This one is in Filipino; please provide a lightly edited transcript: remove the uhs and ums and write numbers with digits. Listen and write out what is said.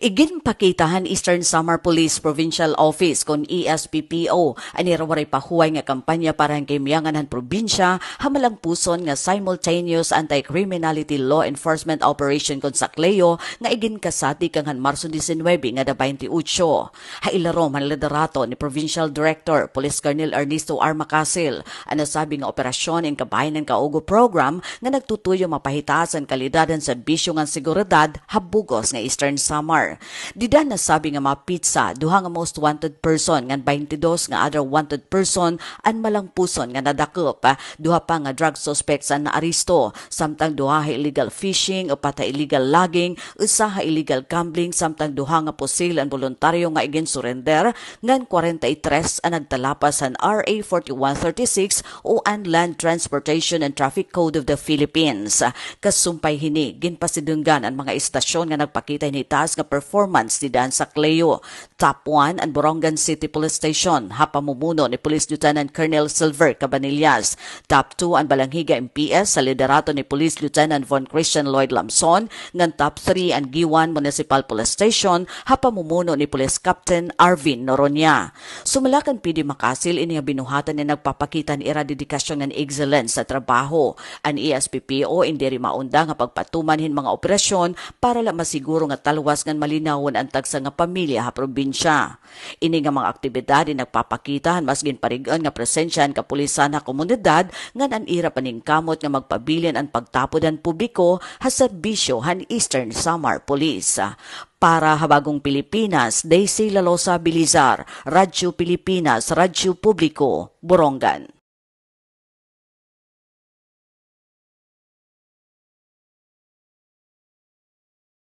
Iginpakitahan Eastern Samar Police Provincial Office kon ESPPO ani rawaray pahuway nga kampanya para ang kimiyanganan probinsya hamalang puson nga simultaneous anti-criminality law enforcement operation kon sa Cleo nga iginkasati kanghan Marso 19 nga 28. Hailaro man liderato ni Provincial Director Police Colonel Ernesto R. Macasil ang nasabi nga operasyon in kabayan ng kaugo program nga nagtutuyo mapahitaas ang kalidadan sa bisyo nga seguridad habugos nga Eastern Samar. Dida nasabi nga mapitsa duha nga most wanted person ngan 22 nga other wanted person an malang puson nga nadakop, duha pa nga drug suspects ang naaristo, samtang duha illegal fishing, upat illegal logging, usa illegal gambling, samtang duha nga pusil ang voluntaryo nga igin surrender ngan 43 ang nagtalapas sa RA 4136 o ang Land Transportation and Traffic Code of the Philippines. Kasumpay hini ginpasidunggan ang mga istasyon nga nagpakita ni taas nga performance ni Dan sa Cleo. Top 1 ang Borongan City Police Station, hapamumuno ni Police Lieutenant Colonel Silver Cabanillas. Top 2 ang Balanghiga MPS sa liderato ni Police Lieutenant Von Christian Lloyd Lamson. Ngan top 3 ang Giwan Municipal Police Station, hapamumuno ni Police Captain Arvin Noronia. Sumalakan PD Macasil ini nga binuhatan ni nagpapakita ni dedikasyon ng excellence sa trabaho. Ang ESPPO indiri maunda nga pagpatumanhin mga operasyon para la masiguro nga talwas ngan malinawon ang tagsa nga pamilya ha probinsya. Ini nga mga aktibidad nagpapakita mas ginparigan nga presensya ang kapulisan na komunidad ngan an ira paningkamot nga magpabilin ang pagtapod ang publiko ha serbisyo han Eastern Samar Police. Para Habagong Pilipinas, Daisy Lalosa Bilizar, Radyo Pilipinas, Radyo Publiko, Borongan.